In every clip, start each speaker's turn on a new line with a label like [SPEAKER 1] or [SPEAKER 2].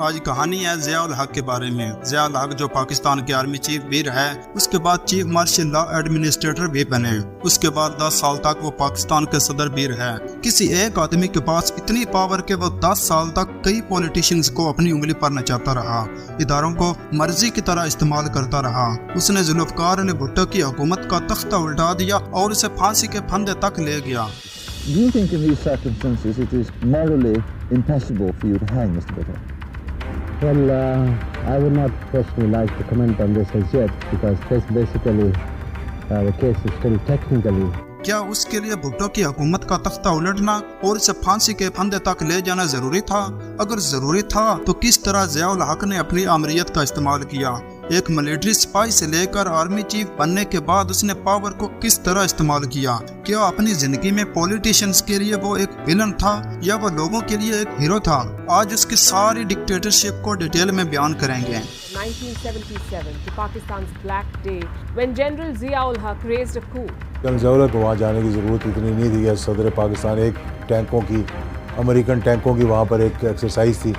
[SPEAKER 1] آج کہانی ہے ضیاء الحق کے بارے میں۔ ضیاء الحق جو پاکستان کے آرمی چیف بھی رہے، اس کے بعد چیف مارشل لا ایڈمنسٹریٹر بھی بنے، اس کے بعد 10 سال تک وہ پاکستان کے صدر بھی رہے۔ کسی ایک آدمی کے پاس اتنی پاور کہ وہ 10 سال تک کئی پولیٹیشنز کو اپنی انگلی پر نچاتا رہا، اداروں کو مرضی کی طرح استعمال کرتا رہا۔ اس نے ذوالفقار علی بھٹو کی حکومت کا تختہ الٹا دیا اور اسے پھانسی کے پھندے تک لے گیا۔
[SPEAKER 2] Do you think in these circumstances it is morally impossible for you to hang Mr. Bhutto?
[SPEAKER 3] Well, I would not personally like to comment on this as yet because basically the case is still technically.
[SPEAKER 1] کیا اس کے لیے بھٹو کی حکومت کا تختہ الٹنا اور اسے پھانسی کے پھندے تک لے جانا ضروری تھا؟ اگر ضروری تھا تو کس طرح ضیاء الحق نے اپنی آمریت کا استعمال کیا؟ ایک ملٹری سپاہی سے لے کر آرمی چیف بننے کے بعد اس نے پاور کو کس طرح استعمال کیا؟ کیا اپنی زندگی میں پولیٹیشنز کے لیے وہ ایک ویلن تھا یا وہ لوگوں کے لیے ایک ہیرو تھا؟ آج اس کی ساری ڈکٹیٹرشپ کو ڈیٹیل میں بیان کریں گے۔
[SPEAKER 4] 1977 to Pakistan's Black Day when General Zia-ul-Haq raised a coup.
[SPEAKER 5] ضرورت کو وہاں جانے کی ضرورت اتنی نہیں تھی کہ صدر پاکستان ایک ٹینکوں کی امریکن ٹینکوں کی وہاں پر ایک ایکسرسائز تھی۔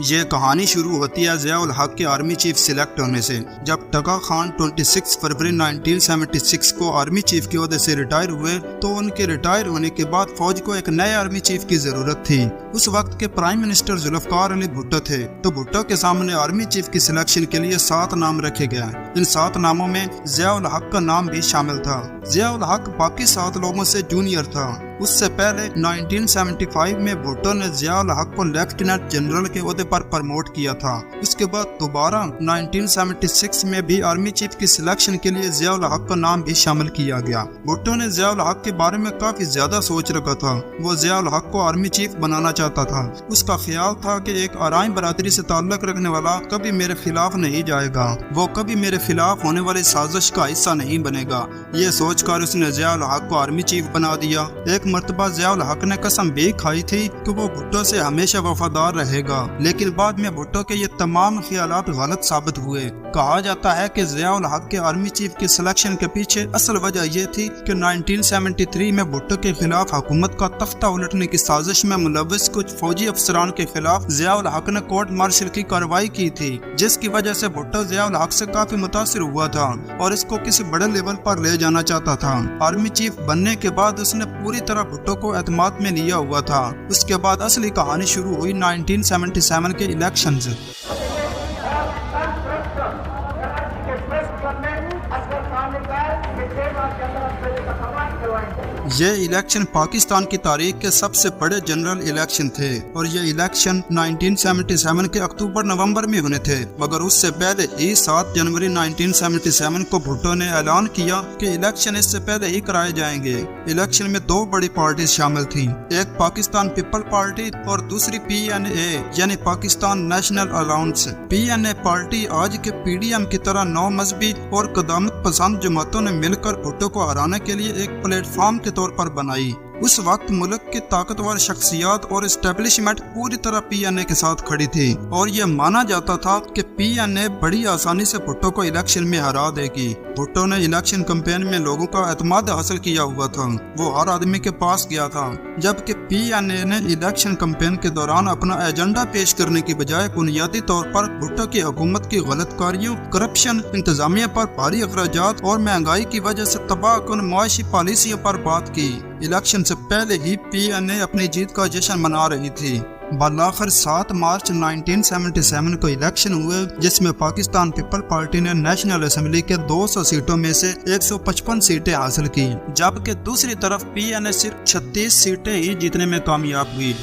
[SPEAKER 1] یہ کہانی شروع ہوتی ہے ضیاء الحق کے آرمی چیف سلیکٹ ہونے سے۔ جب ٹکا خان 26 فروری 1976 کو آرمی چیف کے عہدے سے ریٹائر ہوئے تو ان کے ریٹائر ہونے کے بعد فوج کو ایک نئے آرمی چیف کی ضرورت تھی۔ اس وقت کے پرائم منسٹر ذوالفقار علی بھٹو تھے، تو بھٹو کے سامنے آرمی چیف کی سلیکشن کے لیے 7 نام رکھے گئے۔ ان 7 ناموں میں ضیاء الحق کا نام بھی شامل تھا۔ ضیاء الحق باقی 7 لوگوں سے جونیئر تھا۔ اس سے پہلے 1975 میں بھٹو نے ضیاء الحق کو لیفٹیننٹ جنرل کے عہدے پر پرموٹ کیا تھا۔ اس کے بعد دوبارہ 1976 میں بھی آرمی چیف کی سلیکشن کے لیے ضیاء الحق کا نام بھی شامل کیا گیا۔ بھٹو نے ضیاء الحق کے بارے میں کافی زیادہ سوچ رکھا تھا۔ وہ ضیاء الحق کو آرمی چیف بنانا چاہتا تھا۔ اس کا خیال تھا کہ ایک آرائم برادری سے تعلق رکھنے والا کبھی میرے خلاف نہیں جائے گا، وہ کبھی میرے خلاف ہونے والی سازش کا حصہ نہیں بنے گا۔ یہ سوچ کر اس نے ضیاء الحق کو آرمی چیف بنا دیا۔ ایک مرتبہ ضیاء الحق نے قسم بھی کھائی تھی کہ وہ بھٹو سے ہمیشہ وفادار رہے گا، لیکن بعد میں بھٹو کے یہ تمام خیالات غلط ثابت ہوئے۔ کہا جاتا ہے کہ ضیاء الحق کے آرمی چیف کی سلیکشن کے پیچھے اصل وجہ یہ تھی کہ 1973 میں بھٹو کے خلاف حکومت کا تختہ الٹنے کی سازش میں ملوث کچھ فوجی افسران کے خلاف ضیاء الحق نے کورٹ مارشل کی کارروائی کی تھی، جس کی وجہ سے بھٹو ضیاء الحق سے کافی متاثر ہوا تھا اور اس کو کسی بڑے لیول پر لے جانا چاہتا تھا۔ آرمی چیف بننے کے بعد اس نے پوری طرح بھٹو کو اعتماد میں لیا ہوا تھا۔ اس کے بعد اصلی کہانی شروع ہوئی 1977 کے الیکشنز۔ یہ الیکشن پاکستان کی تاریخ کے سب سے بڑے جنرل الیکشن تھے اور یہ الیکشن 1977 کے اکتوبر نومبر میں ہونے تھے، مگر اس سے پہلے ہی 7 جنوری 1977 کو بھٹو نے اعلان کیا کہ الیکشن اس سے پہلے ہی کرائے جائیں گے۔ الیکشن میں 2 بڑی پارٹیز شامل تھیں، ایک پاکستان پیپل پارٹی اور دوسری PNA یعنی Pakistan national allowance. PNA party آج کے PDM کی طرح 9 مذہبی اور قدامت پسند جماعتوں نے مل کر بھٹو کو ہرانے کے لیے ایک پلیٹ فارم کے طور پر بنائی۔ اس وقت ملک کی طاقتور شخصیات اور اسٹیبلشمنٹ پوری طرح PNA کے ساتھ کھڑی تھی اور یہ مانا جاتا تھا کہ PNA بڑی آسانی سے بھٹو کو الیکشن میں ہرا دے گی۔ بھٹو نے الیکشن کمپین میں لوگوں کا اعتماد حاصل کیا ہوا تھا، وہ ہر آدمی کے پاس گیا تھا، جبکہ PNA نے الیکشن کمپین کے دوران اپنا ایجنڈا پیش کرنے کی بجائے بنیادی طور پر بھٹو کی حکومت کی غلط کاریوں، کرپشن، انتظامیہ پر بھاری اخراجات اور مہنگائی کی وجہ سے تباہ کن معاشی پالیسیوں پر بات کی۔ الیکشن سے پہلے ہی PNA اپنی جیت کا جشن منا رہی تھی۔ بالآخر 7 مارچ 1977 کو الیکشن ہوئے، جس میں پاکستان پیپل پارٹی نے نیشنل اسمبلی کے 200 سیٹوں میں سے 155 سیٹیں حاصل کی، جبکہ دوسری طرف PNA صرف 36 سیٹیں ہی جیتنے میں کامیاب ہوئی۔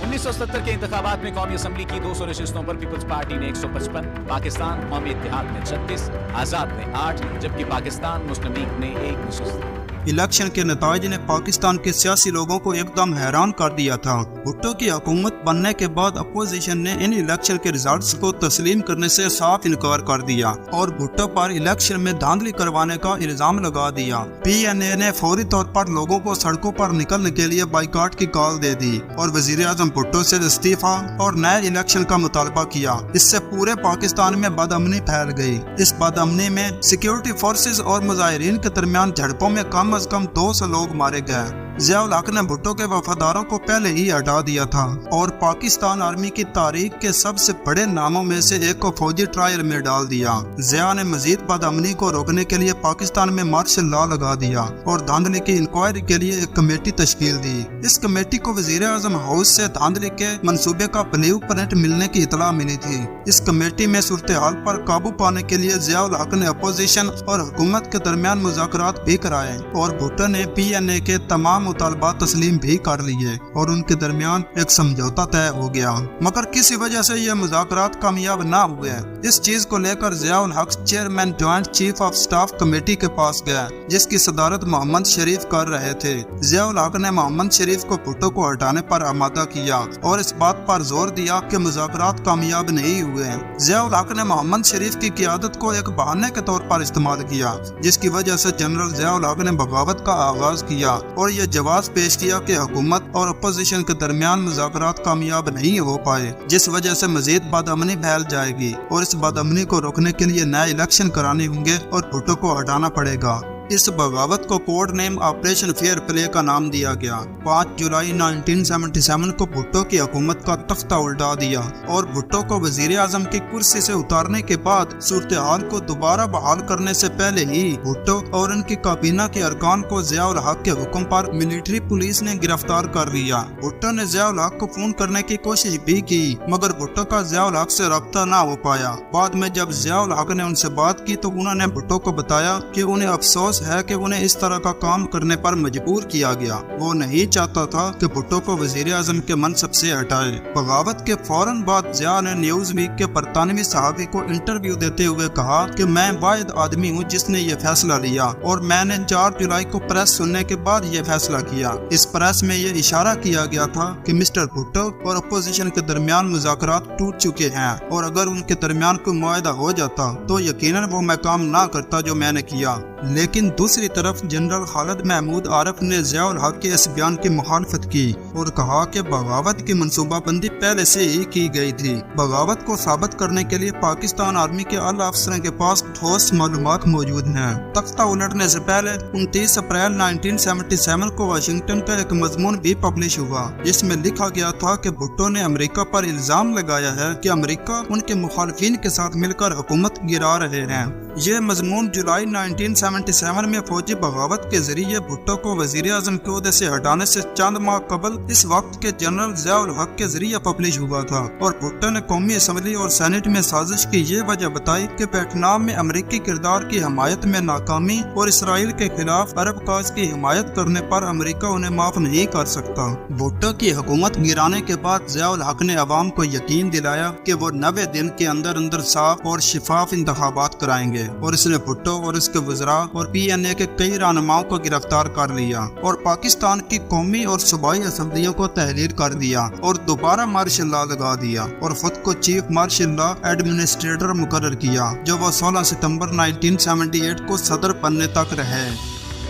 [SPEAKER 6] 1970 کے انتخابات میں قومی اسمبلی کی 200 نشستوں پر پیپلز پارٹی نے 155، پاکستان قومی اتحاد نے 36، آزاد نے 8، جبکہ پاکستان مسلم لیگ نے 1 نشست۔
[SPEAKER 1] الیکشن کے نتائج نے پاکستان کے سیاسی لوگوں کو ایک دم حیران کر دیا تھا۔ بھٹو کی حکومت بننے کے بعد اپوزیشن نے ان الیکشن کے ریزلٹس کو تسلیم کرنے سے صاف انکار کر دیا اور بھٹو پر الیکشن میں دھاندلی کروانے کا الزام لگا دیا۔ PNA نے فوری طور پر لوگوں کو سڑکوں پر نکلنے کے لیے بائیکاٹ کی کال دے دی اور وزیر اعظم بھٹو سے استعفیٰ اور نئے الیکشن کا مطالبہ کیا۔ اس سے پورے پاکستان میں بد امنی پھیل گئی۔ اس بد امنی میں سیکیورٹی فورسز اور مظاہرین کے درمیان جھڑپوں میں کم از کم 200 لوگ مارے گئے۔ ضیاء الحق نے بھٹو کے وفاداروں کو پہلے ہی ہٹا دیا تھا اور پاکستان آرمی کی تاریخ کے سب سے بڑے ناموں میں سے ایک کو فوجی ٹرائل میں ڈال دیا۔ ضیاء نے مزید بدامنی کو روکنے کے لیے پاکستان میں مارشل لا لگا دیا اور دھاندلی کی انکوائری کے لیے ایک کمیٹی تشکیل دی۔ اس کمیٹی کو وزیر اعظم ہاؤس سے دھاندلی کے منصوبے کا بلیو پرنٹ ملنے کی اطلاع ملی تھی۔ اس کمیٹی میں صورتحال پر قابو پانے کے لیے ضیاء الحق نے اپوزیشن اور حکومت کے درمیان مذاکرات بھی کرائے اور بھٹو نے PNA کے تمام مطالبات تسلیم بھی کر لیے اور ان کے درمیان ایک سمجھوتا طے ہو گیا، مگر کسی وجہ سے یہ مذاکرات کامیاب نہ ہوئے۔ اس چیز کو لے کر ضیاء الحق chairman joint chief of staff committee کے پاس گیا جس کی صدارت محمد شریف کر رہے تھے۔ ضیاء الحق نے محمد شریف کو بھٹو کو ہٹانے پر آمادہ کیا اور اس بات پر زور دیا کہ مذاکرات کامیاب نہیں ہوئے۔ ضیاء الحق نے محمد شریف کی قیادت کو ایک بہانے کے طور پر استعمال کیا جس کی وجہ سے جنرل ضیاء الحق نے بغاوت کا آغاز کیا اور یہ جواز پیش کیا کہ حکومت اور اپوزیشن کے درمیان مذاکرات کامیاب نہیں ہو پائے جس وجہ سے مزید بدامنی پھیل جائے گی اور اس بدامنی کو روکنے کے لیے نئے الیکشن کرانے ہوں گے اور بھٹو کو ہٹانا پڑے گا۔ اس بغاوت کو کوڈ نیم آپریشن فیئر پلے کا نام دیا گیا۔ 5 جولائی 1977 کو بھٹو کی حکومت کا تختہ الٹا دیا اور بھٹو کو وزیر اعظم کی کرسی سے اتارنے کے بعد صورتحال کو دوبارہ بحال کرنے سے پہلے ہی بھٹو اور ان کی کابینہ کے ارکان کو ضیاء الحق کے حکم پر ملٹری پولیس نے گرفتار کر لیا۔ بھٹو نے ضیاء الحق کو فون کرنے کی کوشش بھی کی مگر بھٹو کا ضیاء الحق سے رابطہ نہ ہو پایا۔ بعد میں جب ضیاء الحق نے ان سے بات کی تو انہوں نے بھٹو کو بتایا کہ انہیں افسوس ہے کہ انہیں اس طرح کا کام کرنے پر مجبور کیا گیا۔ وہ نہیں چاہتا تھا کہ بھٹو کو وزیر اعظم کے منصب سے ہٹائے۔ بغاوت کے فوراً بعد ضیاء نے نیوز ویک کے برطانوی صحافی کو انٹرویو دیتے ہوئے کہا کہ میں واحد آدمی ہوں جس نے یہ فیصلہ لیا اور میں نے 4 جولائی کو پریس سننے کے بعد یہ فیصلہ کیا۔ اس پریس میں یہ اشارہ کیا گیا تھا کہ مسٹر بھٹو اور اپوزیشن کے درمیان مذاکرات ٹوٹ چکے ہیں اور اگر ان کے درمیان کوئی معاہدہ ہو جاتا تو یقیناً وہ میں کام نہ کرتا جو میں نے کیا۔ لیکن دوسری طرف جنرل خالد محمود عارف نے ضیاء الحق کے اس بیان کی مخالفت کی اور کہا کہ بغاوت کی منصوبہ بندی پہلے سے ہی کی گئی تھی۔ بغاوت کو ثابت کرنے کے لیے پاکستان آرمی کے اعلیٰ افسروں کے پاس ٹھوس معلومات موجود ہیں۔ تختہ الٹنے سے پہلے 29 اپریل 1977 کو واشنگٹن کا ایک مضمون بھی پبلش ہوا جس میں لکھا گیا تھا کہ بھٹو نے امریکہ پر الزام لگایا ہے کہ امریکہ ان کے مخالفین کے ساتھ مل کر حکومت گرا رہے ہیں۔ یہ مضمون جولائی 1977 میں فوجی بغاوت کے ذریعے بھٹو کو وزیر اعظم کے عہدے سے ہٹانے سے چند ماہ قبل اس وقت کے جنرل ضیاء الحق کے ذریعے پبلش ہوا تھا اور بھٹو نے قومی اسمبلی اور سینٹ میں سازش کی یہ وجہ بتائی کہ ویتنام میں امریکی کردار کی حمایت میں ناکامی اور اسرائیل کے خلاف عرب کاج کی حمایت کرنے پر امریکہ انہیں معاف نہیں کر سکتا۔ بھٹو کی حکومت گرانے کے بعد ضیاء الحق نے عوام کو یقین دلایا کہ وہ 90 دن کے اندر صاف اور شفاف انتخابات کرائیں گے اور اس نے بھٹو اور اس کے وزراء اور PNA کے کئی رہنماؤں کو گرفتار کر لیا اور پاکستان کی قومی اور صوبائی اسمبلیوں کو تحلیل کر دیا اور دوبارہ مارشل لا لگا دیا اور خود کو چیف مارشل لا ایڈمنسٹریٹر مقرر کیا جو وہ 16 ستمبر 1978 کو صدر بننے تک رہے۔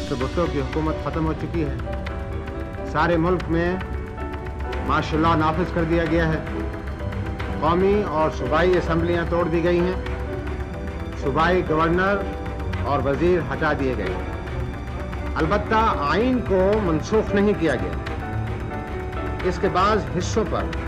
[SPEAKER 7] تو بھٹو کی حکومت ختم ہو چکی ہے، سارے ملک میں مارشل لا نافذ کر دیا گیا ہے، قومی اور صوبائی اسمبلیاں توڑ دی گئی ہیں، صوبائی گورنر اور وزیر ہٹا دیے گئے، البتہ آئین کو منسوخ نہیں کیا گیا، اس کے بعض حصوں پر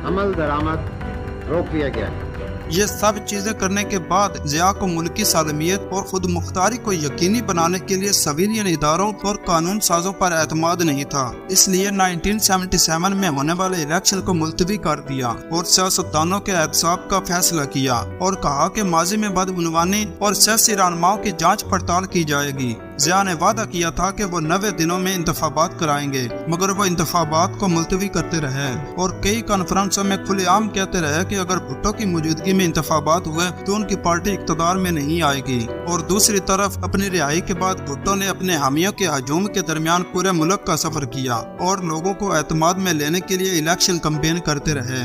[SPEAKER 7] عمل درآمد روک لیا گیا ہے۔
[SPEAKER 1] یہ سب چیزیں کرنے کے بعد ضیاء کو ملکی سالمیت اور خود مختاری کو یقینی بنانے کے لیے سویلین اداروں اور قانون سازوں پر اعتماد نہیں تھا، اس لیے 1977 میں ہونے والے الیکشن کو ملتوی کر دیا اور سیاستدانوں کے احتساب کا فیصلہ کیا اور کہا کہ ماضی میں بدعنوانی اور سیاسی رہنماؤں کی جانچ پڑتال کی جائے گی۔ ضیاء نے وعدہ کیا تھا کہ وہ 90 دنوں میں انتخابات کرائیں گے مگر وہ انتخابات کو ملتوی کرتے رہے اور کئی کانفرنسوں میں کھلے عام کہتے رہے کہ اگر بھٹو کی موجودگی میں انتخابات ہوئے تو ان کی پارٹی اقتدار میں نہیں آئے گی۔ اور دوسری طرف اپنی رہائی کے بعد بھٹو نے اپنے حامیوں کے ہجوم کے درمیان پورے ملک کا سفر کیا اور لوگوں کو اعتماد میں لینے کے لیے الیکشن کمپین کرتے رہے۔